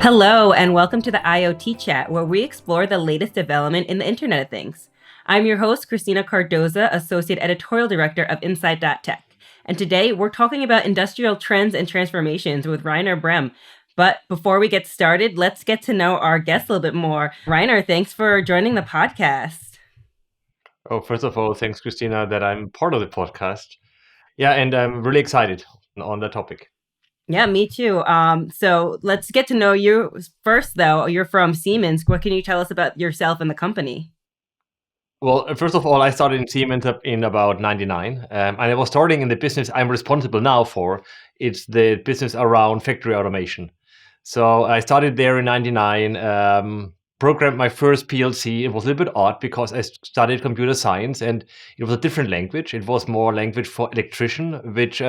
Hello, and welcome to the IoT Chat, where we explore the latest development in the Internet of Things. I'm your host, Christina Cardoza, Associate Editorial Director of Insight.Tech. And today we're talking about industrial trends and transformations with Rainer Brem. But before we get started, let's get to know our guest a little bit more. Rainer, thanks for joining the podcast. Oh, first of all, thanks, Christina, that I'm part of the podcast. Yeah, and I'm really excited on the topic. Yeah, me too. So let's get to know you first, though. You're from Siemens. What can you tell us about yourself and the company? Well, first of all, I started in Siemens in about 99, and I was starting in the business I'm responsible now for. It's the business around factory automation. So I started there in 99, programmed my first PLC. It was a little bit odd because I studied computer science and it was a different language. It was more language for electrician, which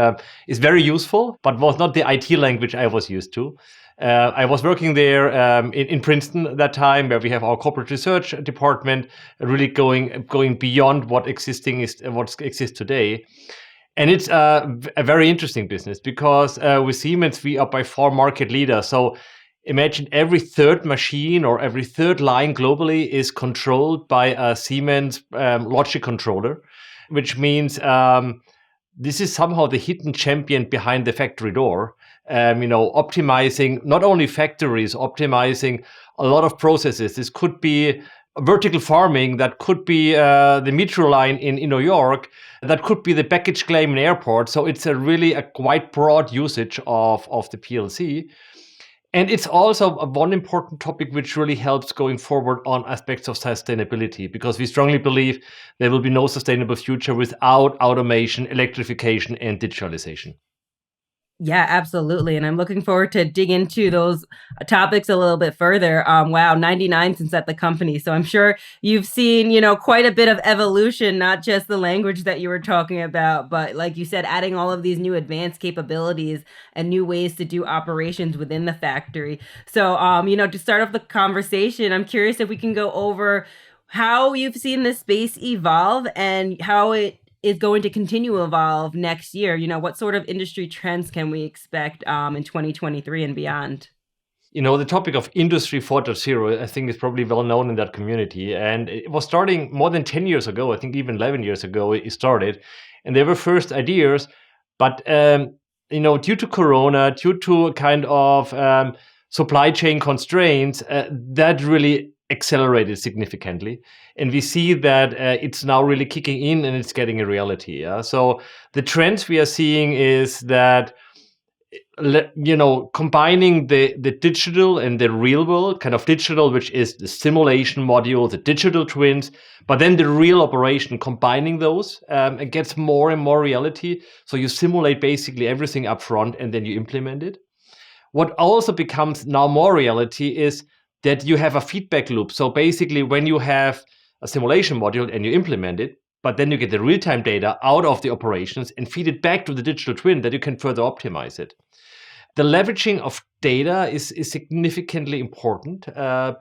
is very useful, but was not the IT language I was used to. I was working there in Princeton at that time, where we have our corporate research department, really going beyond what exists today. And it's a very interesting business because with Siemens, we are by far market leader. So imagine every third machine or every third line globally is controlled by a Siemens logic controller, which means this is somehow the hidden champion behind the factory door. Optimizing not only factories, optimizing a lot of processes. This could be vertical farming, that could be the metro line in New York, that could be the baggage claim in airport. So it's a quite broad usage of the PLC. And it's also one important topic which really helps going forward on aspects of sustainability, because we strongly believe there will be no sustainable future without automation, electrification, and digitalization. Yeah, absolutely. And I'm looking forward to dig into those topics a little bit further. Wow, 99 since at the company. So I'm sure you've seen, quite a bit of evolution, not just the language that you were talking about, but like you said, adding all of these new advanced capabilities and new ways to do operations within the factory. So, to start off the conversation, I'm curious if we can go over how you've seen this space evolve and how it is going to continue to evolve next year. What sort of industry trends can we expect in 2023 and beyond? The topic of Industry 4.0, I think, is probably well known in that community. And it was starting more than 10 years ago. I think even 11 years ago it started. And there were first ideas. But, due to Corona, due to kind of supply chain constraints, that really accelerated significantly. And we see that it's now really kicking in and it's getting a reality. Yeah? So the trends we are seeing is that combining the digital and the real world, kind of digital, which is the simulation module, the digital twins, but then the real operation, combining those, it gets more and more reality. So you simulate basically everything up front and then you implement it. What also becomes now more reality is that you have a feedback loop. So basically, when you have a simulation module and you implement it, but then you get the real-time data out of the operations and feed it back to the digital twin, that you can further optimize it. The leveraging of data is significantly important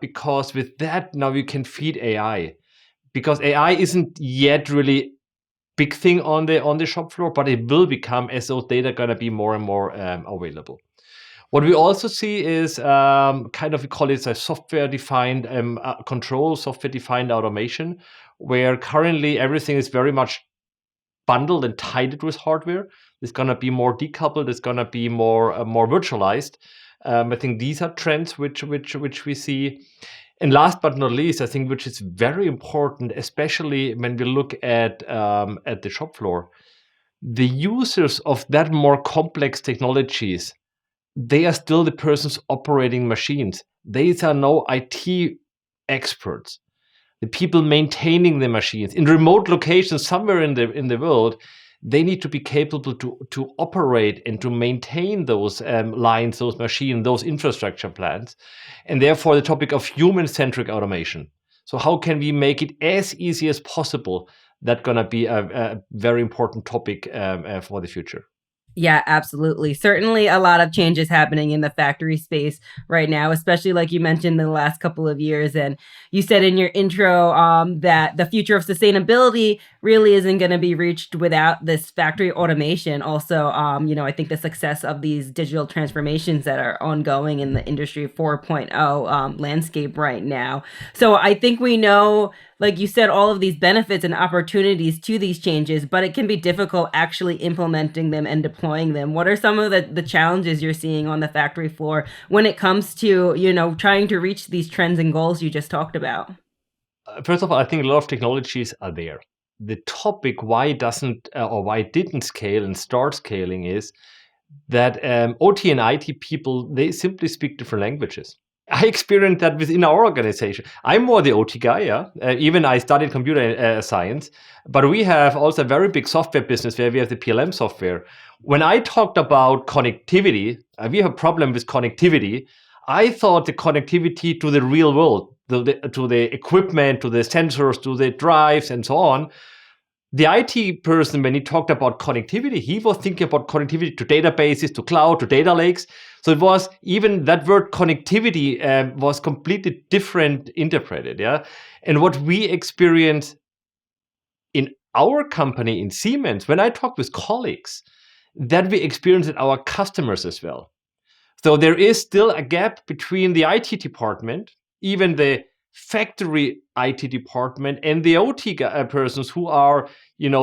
because with that, now you can feed AI. Because AI isn't yet really big thing on the shop floor, but it will become as those data gonna be more and more available. What we also see is we call it a software-defined control, software-defined automation, where currently everything is very much bundled and tied with hardware. It's going to be more decoupled. It's going to be more virtualized. I think these are trends which we see. And last but not least, I think which is very important, especially when we look at the shop floor, the users of that more complex technologies, they are still the persons operating machines. These are no IT experts. The people maintaining the machines in remote locations somewhere in the world, they need to be capable to operate and to maintain those lines, those machines, those infrastructure plans. And therefore, the topic of human-centric automation. So how can we make it as easy as possible? That's going to be a very important topic for the future. Yeah, absolutely. Certainly a lot of changes happening in the factory space right now, especially like you mentioned in the last couple of years. And you said in your intro that the future of sustainability really isn't going to be reached without this factory automation. Also, I think the success of these digital transformations that are ongoing in the industry 4.0 landscape right now. So I think we know, like you said, all of these benefits and opportunities to these changes, but it can be difficult actually implementing them and deploying them. What are some of the challenges you're seeing on the factory floor when it comes to, trying to reach these trends and goals you just talked about? First of all, I think a lot of technologies are there. The topic why it doesn't or why it didn't scale and start scaling is that OT and IT people, they simply speak different languages. I experienced that within our organization. I'm more the OT guy, yeah. Even I studied computer science, but we have also a very big software business where we have the PLM software. When I talked about connectivity, we have a problem with connectivity. I thought the connectivity to the real world, to the equipment, to the sensors, to the drives, and so on. The IT person, when he talked about connectivity, he was thinking about connectivity to databases, to cloud, to data lakes. So it was even that word connectivity was completely different interpreted. Yeah. And what we experience in our company in Siemens, when I talk with colleagues, that we experience at our customers as well. So there is still a gap between the IT department, even the factory IT department, and the OT persons who are,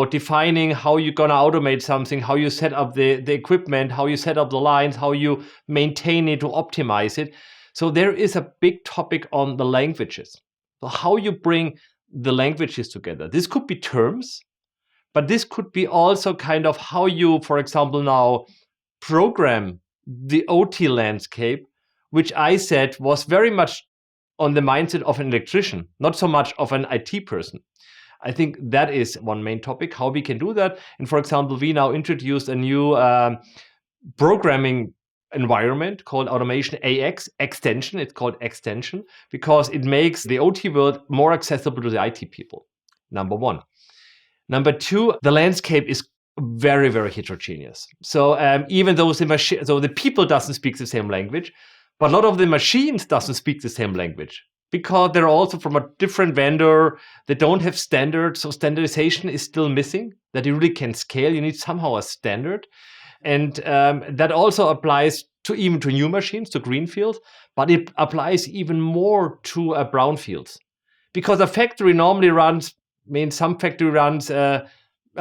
defining how you're gonna automate something, how you set up the equipment, how you set up the lines, how you maintain it to optimize it. So there is a big topic on the languages. So how you bring the languages together. This could be terms, but this could be also kind of how you, for example, now program the OT landscape, which I said was very much on the mindset of an electrician, not so much of an IT person. I think that is one main topic, how we can do that. And for example, we now introduced a new programming environment called Automation AX extension. It's called extension because it makes the OT world more accessible to the IT people. Number one. Number two, the landscape is very, very heterogeneous. So even though the people doesn't speak the same language, but a lot of the machines doesn't speak the same language because they're also from a different vendor. They don't have standards, so standardization is still missing. That you really can scale. You need somehow a standard, and that also applies to even to new machines, to greenfield, but it applies even more to brownfields because a factory normally runs. I mean, some factory runs a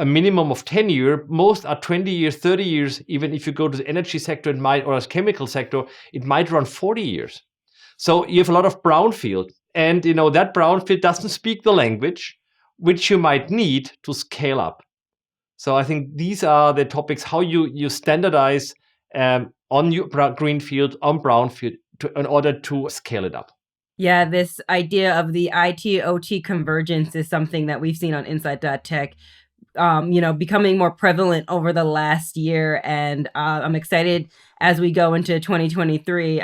minimum of 10 years. Most are 20 years, 30 years. Even if you go to the energy sector, it might, or a chemical sector, it might run 40 years. So you have a lot of brownfield, and that brownfield doesn't speak the language which you might need to scale up. So I think these are the topics how you standardize on your greenfield, on brownfield, in order to scale it up. Yeah, this idea of the IT OT convergence is something that we've seen on Inside Tech, becoming more prevalent over the last year. And I'm excited as we go into 2023.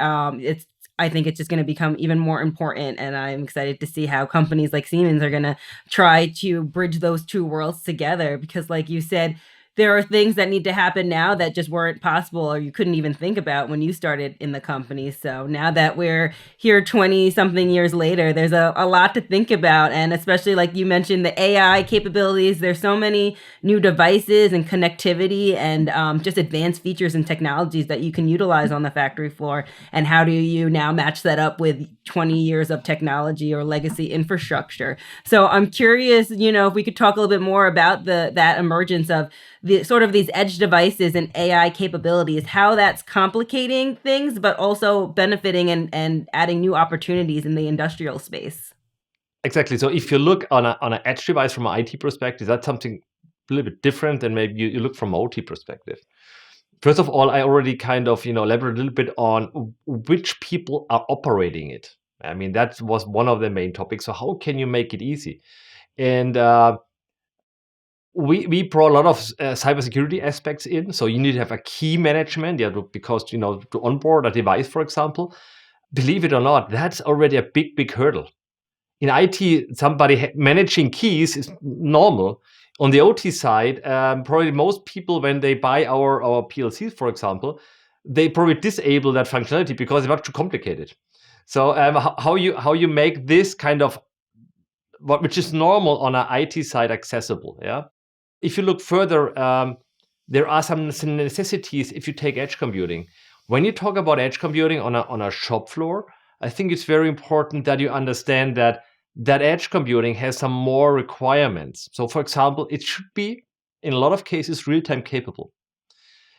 I think it's just going to become even more important. And I'm excited to see how companies like Siemens are going to try to bridge those two worlds together. Because, like you said, there are things that need to happen now that just weren't possible or you couldn't even think about when you started in the company. So now that we're here 20 something years later, there's a lot to think about. And especially like you mentioned, the AI capabilities, there's so many new devices and connectivity and just advanced features and technologies that you can utilize on the factory floor. And how do you now match that up with 20 years of technology or legacy infrastructure? So I'm curious, if we could talk a little bit more about that emergence of the sort of these edge devices and AI capabilities, how that's complicating things, but also benefiting and adding new opportunities in the industrial space. Exactly. So if you look on an edge device from an IT perspective, that's something a little bit different than maybe you look from an OT perspective. First of all, I already kind of elaborate a little bit on which people are operating it. I mean, that was one of the main topics. So how can you make it easy? And we brought a lot of cybersecurity aspects in. So you need to have a key management, yeah, because to onboard a device, for example. Believe it or not, that's already a big hurdle. In IT, somebody managing keys is normal. On the OT side, probably most people, when they buy our PLCs, for example, they probably disable that functionality because it's much too complicated. So how you make this kind of what which is normal on an IT side accessible? Yeah. If you look further, there are some necessities if you take edge computing. When you talk about edge computing on a shop floor, I think it's very important that you understand that that edge computing has some more requirements. So, for example, it should be, in a lot of cases, real-time capable.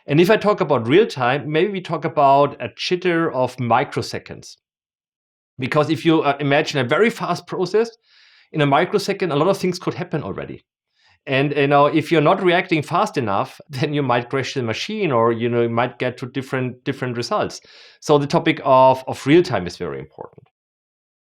And if I talk about real-time, maybe we talk about a jitter of microseconds. Because if you imagine a very fast process, in a microsecond, a lot of things could happen already. And if you're not reacting fast enough, then you might crash the machine, or you might get to different results. So the topic of real time is very important.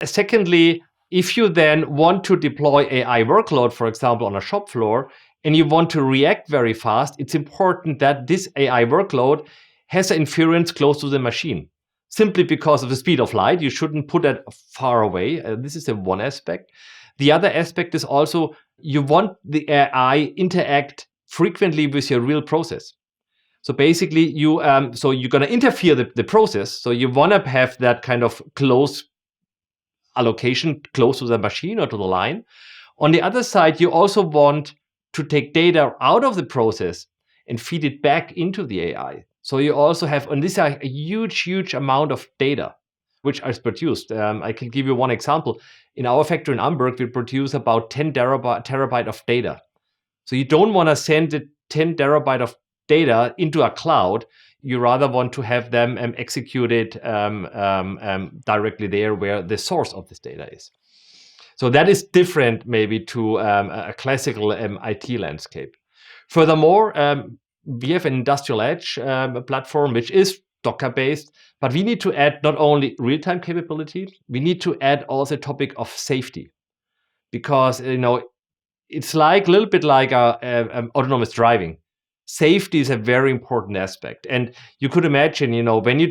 Secondly, if you then want to deploy AI workload, for example, on a shop floor, and you want to react very fast, it's important that this AI workload has an inference close to the machine. Simply because of the speed of light, you shouldn't put that far away. This is the one aspect. The other aspect is also you want the AI interact frequently with your real process. So basically, so you're going to interfere the process. So you want to have that kind of close allocation close to the machine or to the line. On the other side, you also want to take data out of the process and feed it back into the AI. So you also have, and this is a huge amount of data which is produced. I can give you one example. In our factory in Hamburg, we produce about 10 terabyte of data. So you don't want to send the 10 terabyte of data into a cloud. You rather want to have them executed directly there where the source of this data is. So that is different maybe to a classical IT landscape. Furthermore, we have an industrial edge platform which is Docker based, but we need to add not only real-time capability, we need to add also the topic of safety, because it's like a little bit like autonomous driving. Safety is a very important aspect, and you could imagine, when you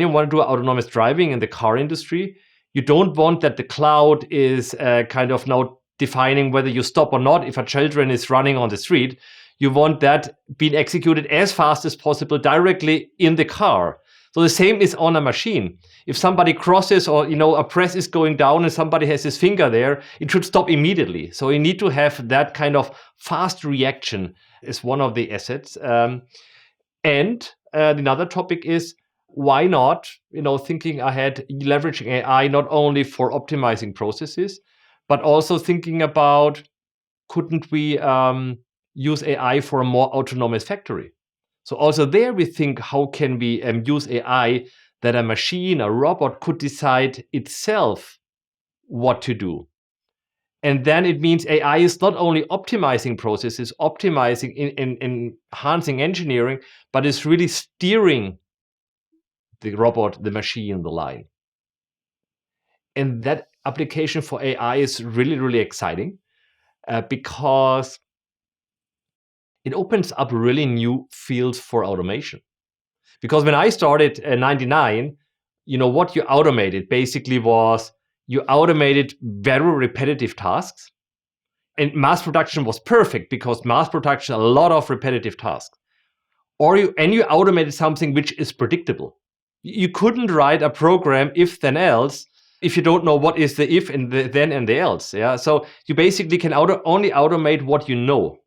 want to do autonomous driving in the car industry, you don't want that the cloud is kind of now defining whether you stop or not if a children is running on the street. You want that being executed as fast as possible directly in the car. So the same is on a machine. If somebody crosses, or a press is going down and somebody has his finger there, it should stop immediately. So you need to have that kind of fast reaction is one of the assets. And another topic is, why not, thinking ahead, leveraging AI not only for optimizing processes, but also thinking about, couldn't we use AI for a more autonomous factory? So also there we think, how can we use AI that a machine, a robot could decide itself what to do? And then it means AI is not only optimizing processes, optimizing in enhancing engineering, but is really steering the robot, the machine, the line. And that application for AI is really exciting because it opens up really new fields for automation. Because when I started in 99, what you automated basically was you automated very repetitive tasks. And mass production was perfect because mass production, a lot of repetitive tasks. You automated something which is predictable. You couldn't write a program if then else if you don't know what is the if and the then and the else. Yeah. So you basically can only automate what you know.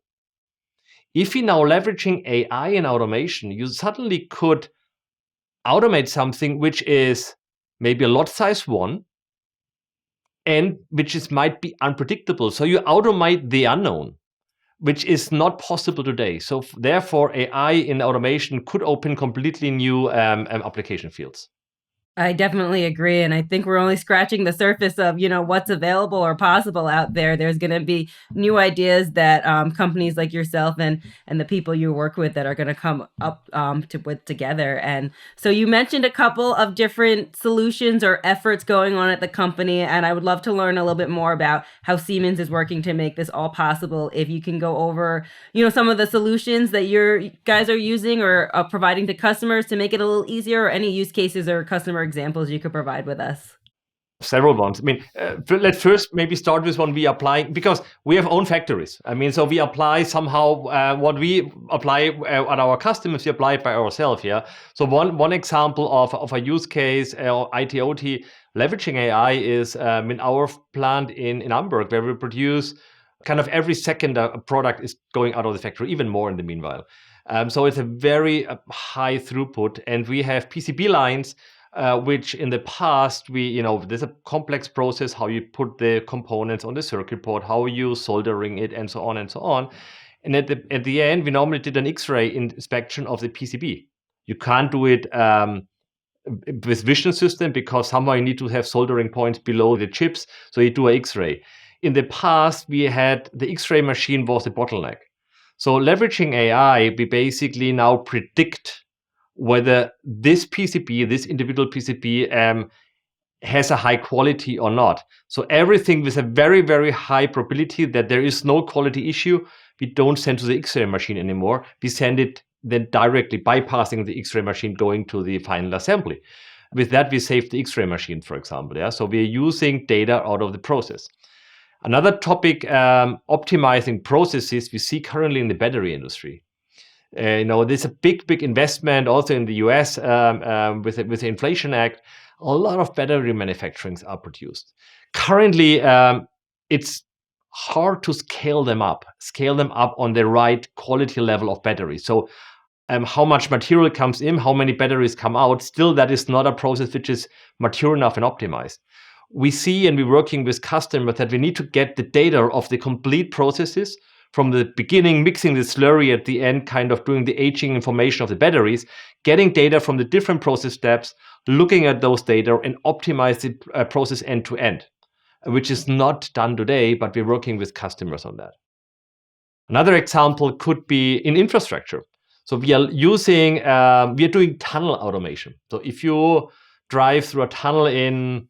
If you're now leveraging AI and automation, you suddenly could automate something which is maybe a lot size 1 and which might be unpredictable. So you automate the unknown, which is not possible today. So therefore, AI in automation could open completely new application fields. I definitely agree. And I think we're only scratching the surface of, what's available or possible out there. There's going to be new ideas that companies like yourself and the people you work with that are going to come up with together. And so you mentioned a couple of different solutions or efforts going on at the company. And I would love to learn a little bit more about how Siemens is working to make this all possible. If you can go over, some of the solutions that you guys are using or providing to customers to make it a little easier, or any use cases or customer examples you could provide with us. Several ones. I mean, let's first maybe start with one we apply, because we have own factories. I mean, so we apply somehow what we apply at our customers, we apply it by ourselves. Yeah. So one example of a use case or ITOT leveraging AI is in our plant in Hamburg, where we produce kind of every second a product is going out of the factory, even more in the meanwhile. So it's a very high throughput, and we have PCB lines which in the past there's a complex process how you put the components on the circuit board, how you soldering it, and so on and so on. And at the end, we normally did an X-ray inspection of the PCB. You can't do it with vision system because somehow you need to have soldering points below the chips, so you do an X-ray. In the past, we had the X-ray machine was the bottleneck. So leveraging AI, we basically now predict whether this PCB, this individual PCB, has a high quality or not. So everything with a very, very high probability that there is no quality issue, we don't send to the X-ray machine anymore. We send it then directly, bypassing the X-ray machine, going to the final assembly. With that, we save the X-ray machine, for example. Yeah, so we're using data out of the process. Another topic, optimizing processes, we see currently in the battery industry. There's a big investment also in the US with the Inflation Act. A lot of battery manufacturings are produced. Currently, it's hard to scale them up on the right quality level of battery. So how much material comes in, how many batteries come out, still that is not a process which is mature enough and optimized. We see, and we're working with customers, that we need to get the data of the complete processes from the beginning, mixing the slurry at the end, kind of doing the aging information of the batteries, getting data from the different process steps, looking at those data and optimize the process end to end, which is not done today, but we're working with customers on that. Another example could be in infrastructure. So we are doing tunnel automation. So if you drive through a tunnel in,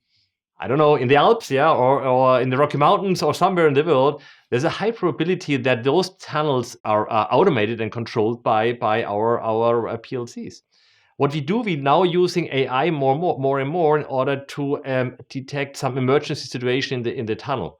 I don't know, in the Alps, yeah, or in the Rocky Mountains or somewhere in the world, there's a high probability that those tunnels are automated and controlled by our PLCs. What we do, we now using AI more and more in order to detect some emergency situation in the tunnel.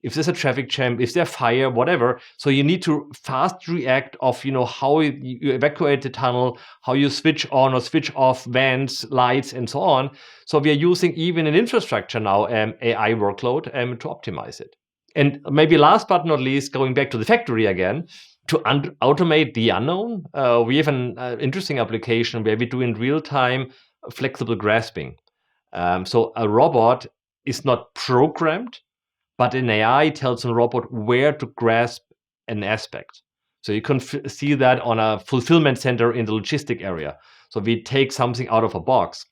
If there's a traffic jam, if there's fire, whatever. So you need to fast react of how you evacuate the tunnel, how you switch on or switch off vents, lights, and so on. So we are using even in infrastructure now AI workload to optimize it. And maybe last but not least, going back to the factory again, to automate the unknown, we have an interesting application where we do in real time flexible grasping. So a robot is not programmed, but an AI tells a robot where to grasp an aspect. So you can see that on a fulfillment center in the logistic area. So we take something out of a box.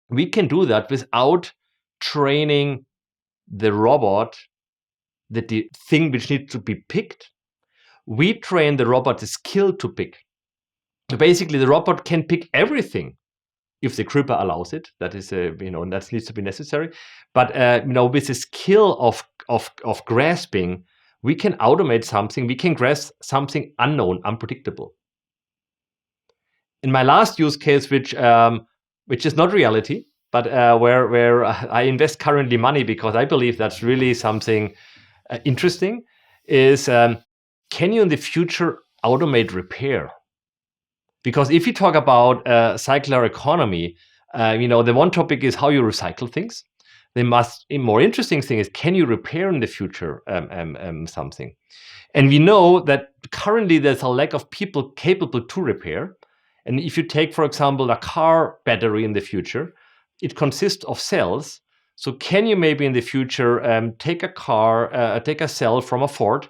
We can do that without training the robot that the thing which needs to be picked. We train the robot the skill to pick. So basically, the robot can pick everything if the gripper allows it. That is, that needs to be necessary. But with the skill of grasping, we can automate something. We can grasp something unknown, unpredictable. In my last use case, which is not reality, but where I invest currently money because I believe that's really something interesting, is can you in the future automate repair? Because if you talk about circular economy, the one topic is how you recycle things. The more interesting thing is, can you repair in the future something? And we know that currently there's a lack of people capable to repair. And if you take, for example, a car battery in the future, it consists of cells. So can you maybe in the future take a cell from a Ford,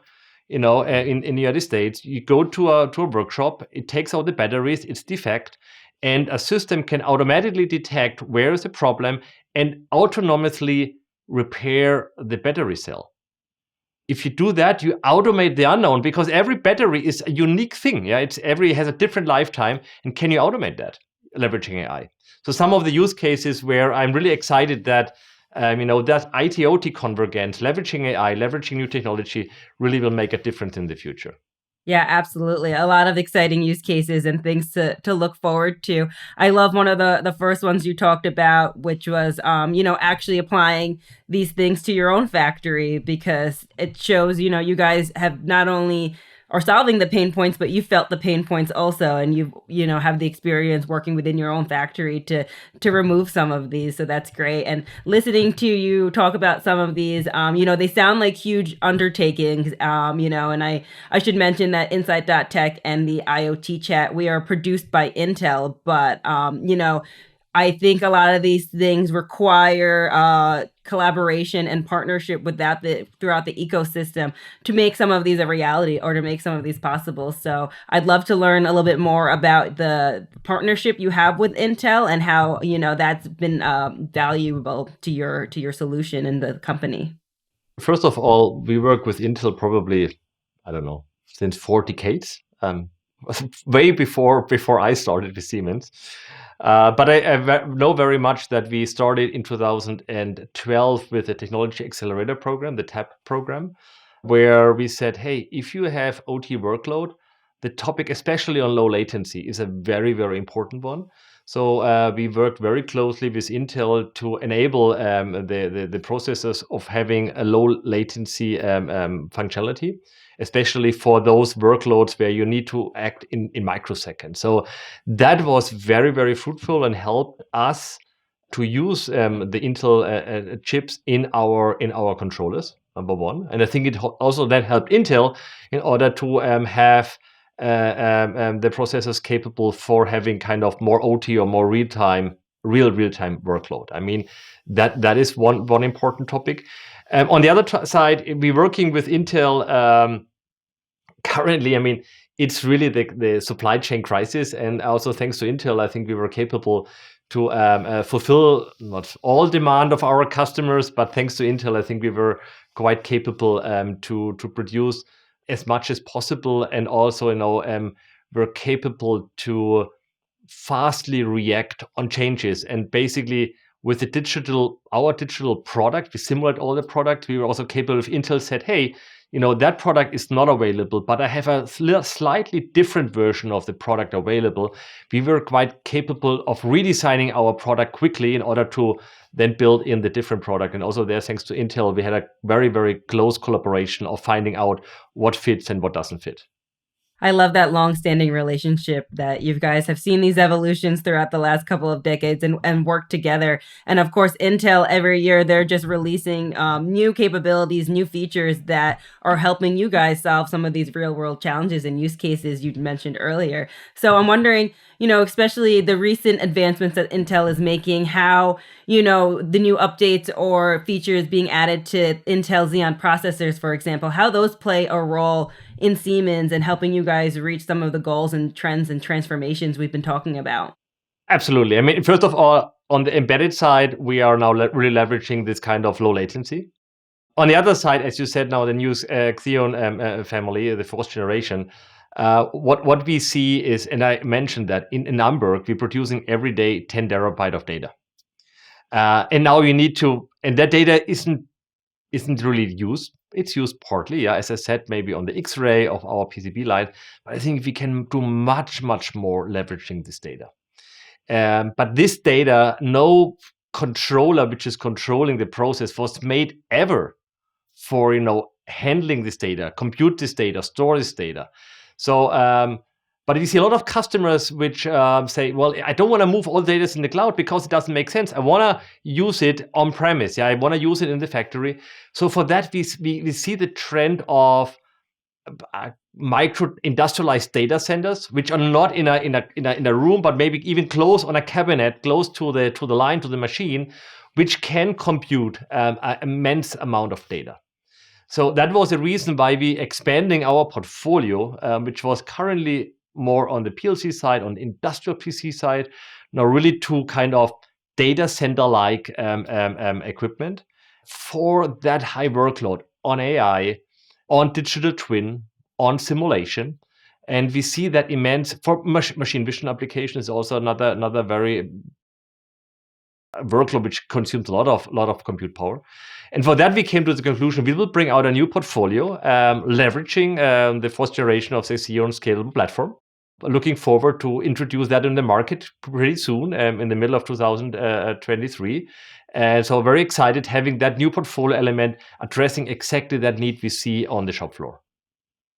in the United States, you go to a workshop, it takes out the batteries, it's defect, and a system can automatically detect where is the problem and autonomously repair the battery cell. If you do that, you automate the unknown because every battery is a unique thing. Yeah, every has a different lifetime, and can you automate that leveraging AI? So some of the use cases where I'm really excited that that IT/OT convergence, leveraging AI, leveraging new technology, really will make a difference in the future. Yeah, absolutely. A lot of exciting use cases and things to look forward to. I love one of the first ones you talked about, which was actually applying these things to your own factory because it shows, you guys have not only are solving the pain points, but you felt the pain points also, and you have the experience working within your own factory to remove some of these. So that's great. And listening to you talk about some of these, they sound like huge undertakings, and I should mention that Insight Tech and the IoT chat, we are produced by Intel, but I think a lot of these things require collaboration and partnership with that throughout the ecosystem to make some of these a reality or to make some of these possible. So I'd love to learn a little bit more about the partnership you have with Intel and how that's been valuable to your solution in the company. First of all, we work with Intel probably, I don't know, since 4 decades. Way before I started with Siemens. But I know very much that we started in 2012 with the Technology Accelerator Program, the TAP program, where we said, hey, if you have OT workload, the topic, especially on low latency, is a very, very important one. So we worked very closely with Intel to enable the processors of having a low latency functionality, especially for those workloads where you need to act in microseconds. So that was very, very fruitful and helped us to use the Intel chips in our controllers. Number one, and I think it also then helped Intel in order to have the processors capable for having kind of more OT or more real-time workload. I mean, that is one important topic. On the other side, we're working with Intel currently. I mean, it's really the supply chain crisis, and also thanks to Intel, I think we were capable to fulfill not all demand of our customers, but thanks to Intel, I think we were quite capable to produce as much as possible, and also we're capable to fastly react on changes. And basically, with our digital product, we simulate all the product. We were also capable. If Intel said, "Hey, that product is not available, but I have a slightly different version of the product available," we were quite capable of redesigning our product quickly in order to then build in the different product. And also there, thanks to Intel, we had a very, very close collaboration of finding out what fits and what doesn't fit. I love that long-standing relationship that you guys have seen these evolutions throughout the last couple of decades and worked together. And of course, Intel every year they're just releasing new capabilities, new features that are helping you guys solve some of these real-world challenges and use cases you mentioned earlier. So I'm wondering, especially the recent advancements that Intel is making, how the new updates or features being added to Intel Xeon processors, for example, how those play a role in Siemens and helping you guys reach some of the goals and trends and transformations we've been talking about. Absolutely. I mean, first of all, on the embedded side, we are now really leveraging this kind of low latency. On the other side, as you said, now the new Xeon family, the fourth generation, what we see is, and I mentioned that in Hamburg, we're producing every day 10 terabyte of data. And now you need to, and that data isn't really used. It's used partly, yeah, as I said, maybe on the X-ray of our PCB line. But I think we can do much, much more leveraging this data. But this data, no controller which is controlling the process was made ever for handling this data, compute this data, store this data. So, but you see a lot of customers which say, "Well, I don't want to move all data in the cloud because it doesn't make sense. I want to use it on premise. Yeah, I want to use it in the factory." So for that, we see the trend of micro industrialized data centers, which are not in a room, but maybe even close on a cabinet, close to the line, to the machine, which can compute an immense amount of data. So that was the reason why we expanding our portfolio, which was currently more on the PLC side, on the industrial PC side, now really to kind of data center-like equipment for that high workload on AI, on digital twin, on simulation. And we see that immense for machine vision application is also another very workload which consumes a lot of compute power. And for that, we came to the conclusion we will bring out a new portfolio, leveraging the fourth generation of the Xeon Scalable platform. Looking forward to introduce that in the market pretty soon, in the middle of 2023. And so very excited having that new portfolio element addressing exactly that need we see on the shop floor.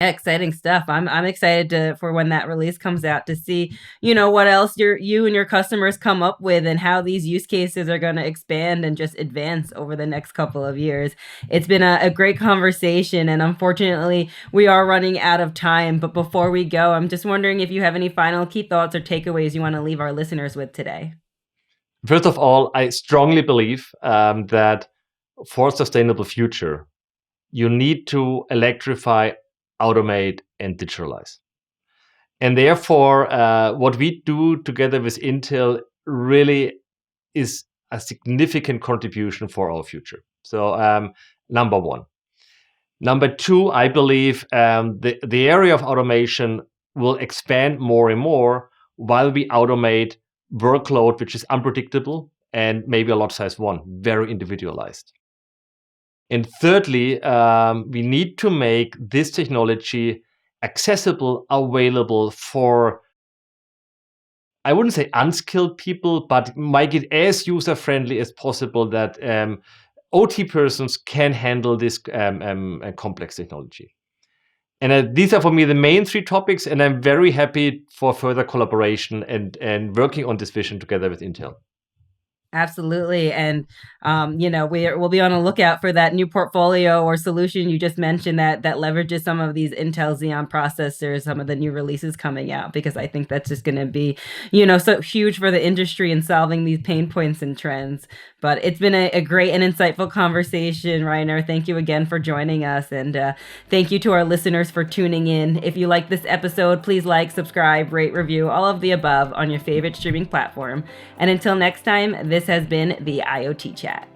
Exciting stuff. I'm excited for when that release comes out to see, what else you and your customers come up with and how these use cases are going to expand and just advance over the next couple of years. It's been a great conversation, and unfortunately, we are running out of time. But before we go, I'm just wondering if you have any final key thoughts or takeaways you want to leave our listeners with today. First of all, I strongly believe that for a sustainable future, you need to electrify, automate, and digitalize. And therefore, what we do together with Intel really is a significant contribution for our future. So, number one. Number two, I believe the area of automation will expand more and more while we automate workload, which is unpredictable and maybe a lot size one, very individualized. And thirdly, we need to make this technology accessible, available for, I wouldn't say unskilled people, but make it as user friendly as possible that OT persons can handle this complex technology. And these are for me the main three topics, and I'm very happy for further collaboration and working on this vision together with Intel. Absolutely. And, we'll be on a lookout for that new portfolio or solution you just mentioned that leverages some of these Intel Xeon processors, some of the new releases coming out, because I think that's just going to be, so huge for the industry in solving these pain points and trends. But it's been a great and insightful conversation, Reiner. Thank you again for joining us. And thank you to our listeners for tuning in. If you like this episode, please like, subscribe, rate, review, all of the above on your favorite streaming platform. And until next time, this has been the IoT Chat.